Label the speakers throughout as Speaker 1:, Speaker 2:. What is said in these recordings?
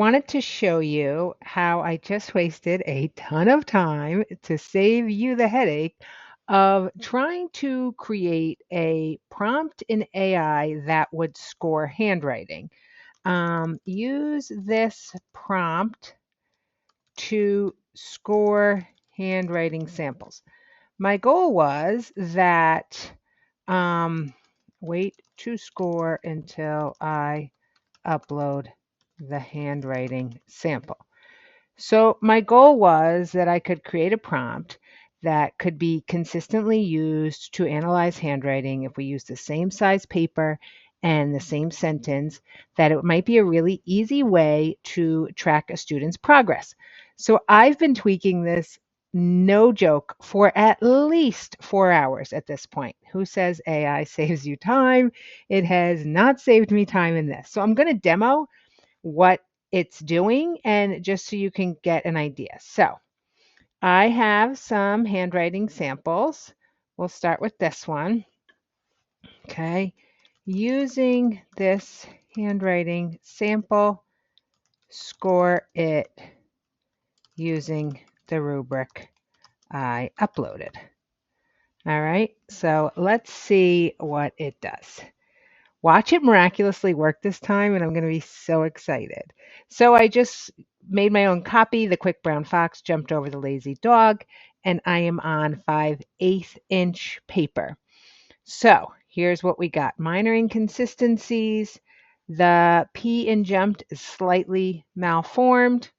Speaker 1: wanted to show you how I just wasted a ton of time to save you the headache of trying to create a prompt in AI that would score handwriting. Use this prompt to score handwriting samples. My goal was that, um, wait to score until I upload the handwriting sample. So my goal was that I could create a prompt that could be consistently used to analyze handwriting if we use the same size paper and the same sentence, that it might be a really easy way to track a student's progress. So I've been tweaking this, no joke, for at least 4 hours at this point. Who says AI saves you time? It has not saved me time in this. So I'm going to demo what it's doing and just so you can get an idea. So I have some handwriting samples. We'll start with this one. Okay. Using this handwriting sample, score it using the rubric I uploaded. All right. So let's see what it does. Watch it miraculously work this time, and I'm going to be so excited. So I just made my own copy. The quick brown fox jumped over the lazy dog, and I am on 5/8 inch paper. So here's what we got. Minor inconsistencies. The P in jumped is slightly malformed.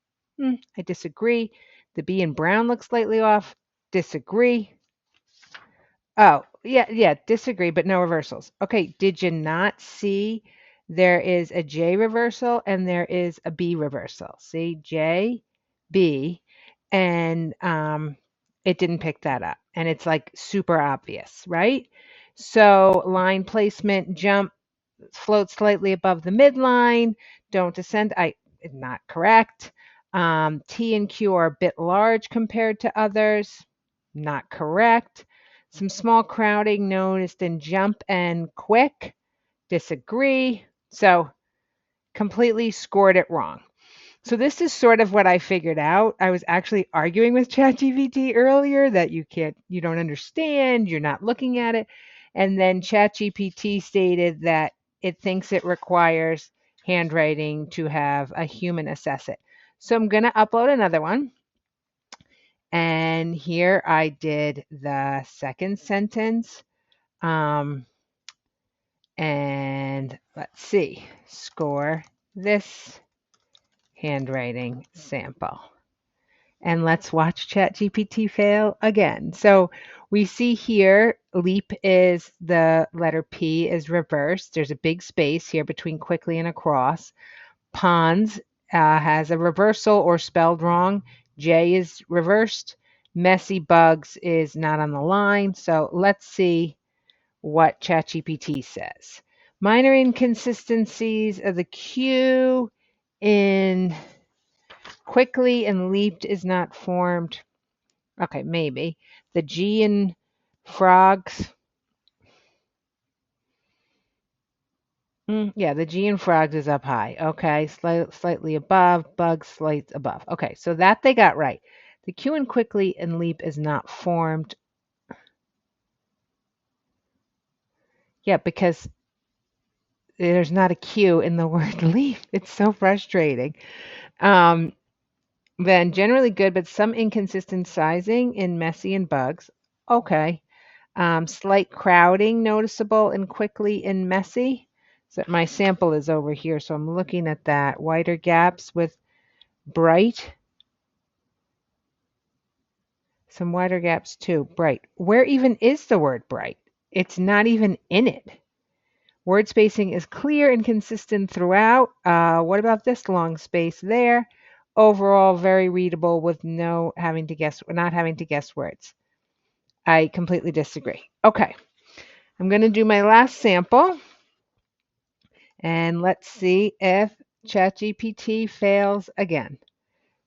Speaker 1: I disagree. The B in brown looks slightly off. Disagree. Oh, yeah, disagree, but no reversals. Okay, did you not see there is a J reversal and there is a B reversal? See, J, B, and it didn't pick that up. And it's like super obvious, right? So line placement, jump, float slightly above the midline, don't descend. Not correct. T and Q are a bit large compared to others. Not correct. Some small crowding noticed in jump and quick. Disagree. So completely scored it wrong. So this is sort of what I figured out. I was actually arguing with ChatGPT earlier that you don't understand, you're not looking at it. And then ChatGPT stated that it thinks it requires handwriting to have a human assess it. So I'm going to upload another one. And here I did the second sentence. Um, and let's see, score this handwriting sample. And let's watch ChatGPT fail again. So we see here, leap is the letter P is reversed. There's a big space here between quickly and across. Pons has a reversal or spelled wrong. J is reversed. Messy bugs is not on the line. So let's see what ChatGPT says. Minor inconsistencies of the Q in quickly and leaped is not formed. Okay, maybe. The G in frogs. Yeah, the G in frogs is up high. Okay, slightly above, bugs slight above. Okay, so that they got right. The Q in quickly and leap is not formed. Yeah, because there's not a Q in the word leap. It's so frustrating. Um, then generally good, but some inconsistent sizing in messy and bugs. Okay. Slight crowding noticeable in quickly and messy. So my sample is over here, so I'm looking at that. Wider gaps with bright. Some wider gaps too. Bright. Where even is the word bright? It's not even in it. Word spacing is clear and consistent throughout. What about this long space there? Overall, very readable with not having to guess words. I completely disagree. Okay, I'm going to do my last sample, and let's see if ChatGPT fails again.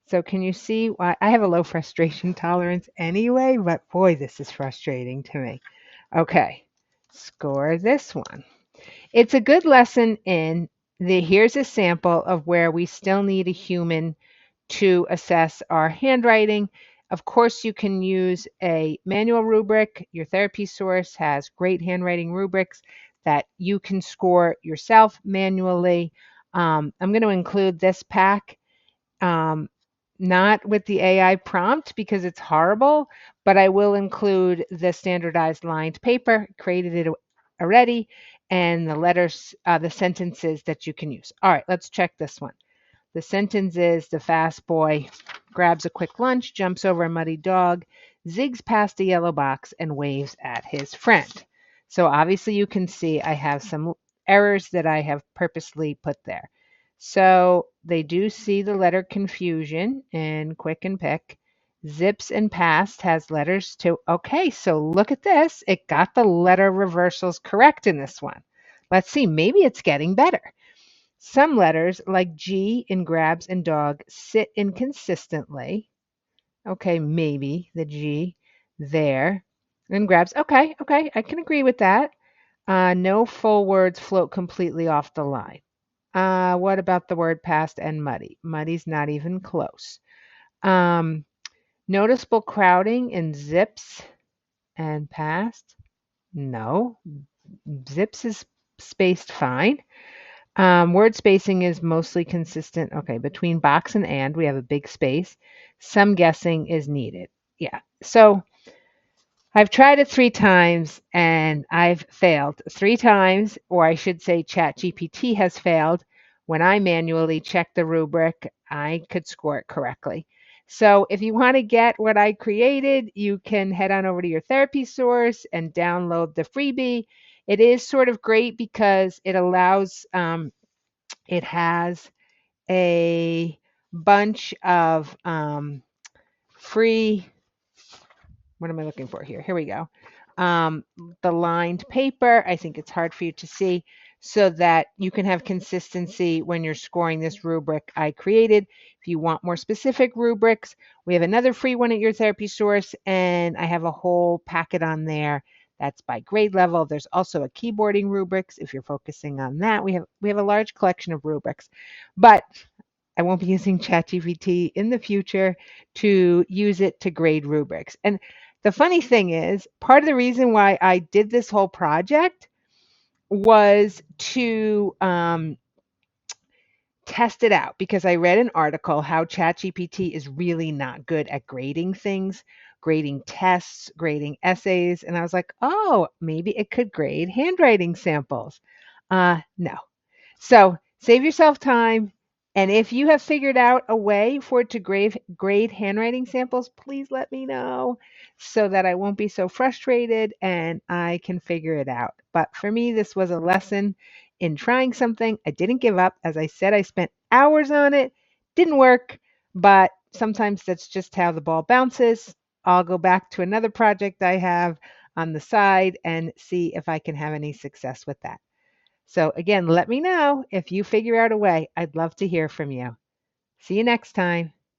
Speaker 1: So can you see why I have a low frustration tolerance anyway, but boy, this is frustrating to me. Okay, score this one. It's a good lesson in Here's a sample of where we still need a human to assess our handwriting. Of course, you can use a manual rubric. Your therapy source has great handwriting rubrics that you can score yourself manually. I'm going to include this pack, um, not with the AI prompt because it's horrible, but I will include the standardized lined paper, created it already, and the letters, the sentences that you can use. All right, let's check this one. The sentence is: the fast boy grabs a quick lunch, jumps over a muddy dog, zigs past a yellow box, and waves at his friend. So obviously you can see I have some errors that I have purposely put there. So they do see the letter confusion in quick and pick. Zips and past has letters too. Okay, so look at this. It got the letter reversals correct in this one. Let's see, maybe it's getting better. Some letters, like G in grabs and dog, sit inconsistently. Okay, maybe the G there. And grabs. Okay, okay, I can agree with that. No full words float completely off the line. What about the word past and muddy? Muddy's not even close. Um, Noticeable crowding in zips and past? No. Zips is spaced fine. Word spacing is mostly consistent. Okay, between box and we have a big space. Some guessing is needed. Yeah. So I've tried it 3 times and I've failed 3 times, or I should say, ChatGPT has failed. When I manually check the rubric, I could score it correctly. So if you want to get what I created, you can head on over to your therapy source and download the freebie. It is sort of great because it allows, it has a bunch of free, what am I looking for here? Here we go. Um, the lined paper, I think it's hard for you to see, so that you can have consistency when you're scoring this rubric I created. If you want more specific rubrics, we have another free one at your therapy source, and I have a whole packet on there that's by grade level. There's also a keyboarding rubrics if you're focusing on that. We have a large collection of rubrics, but I won't be using ChatGPT in the future to use it to grade rubrics. And the funny thing is, part of the reason why I did this whole project was to test it out, because I read an article how ChatGPT is really not good at grading things, grading tests, grading essays. And I was like, oh, maybe it could grade handwriting samples. No, so save yourself time. And if you have figured out a way for it to grade handwriting samples, please let me know so that I won't be so frustrated and I can figure it out. But for me, this was a lesson in trying something. I didn't give up. As I said, I spent hours on it. Didn't work, but sometimes that's just how the ball bounces. I'll go back to another project I have on the side and see if I can have any success with that. So again, let me know if you figure out a way. I'd love to hear from you. See you next time.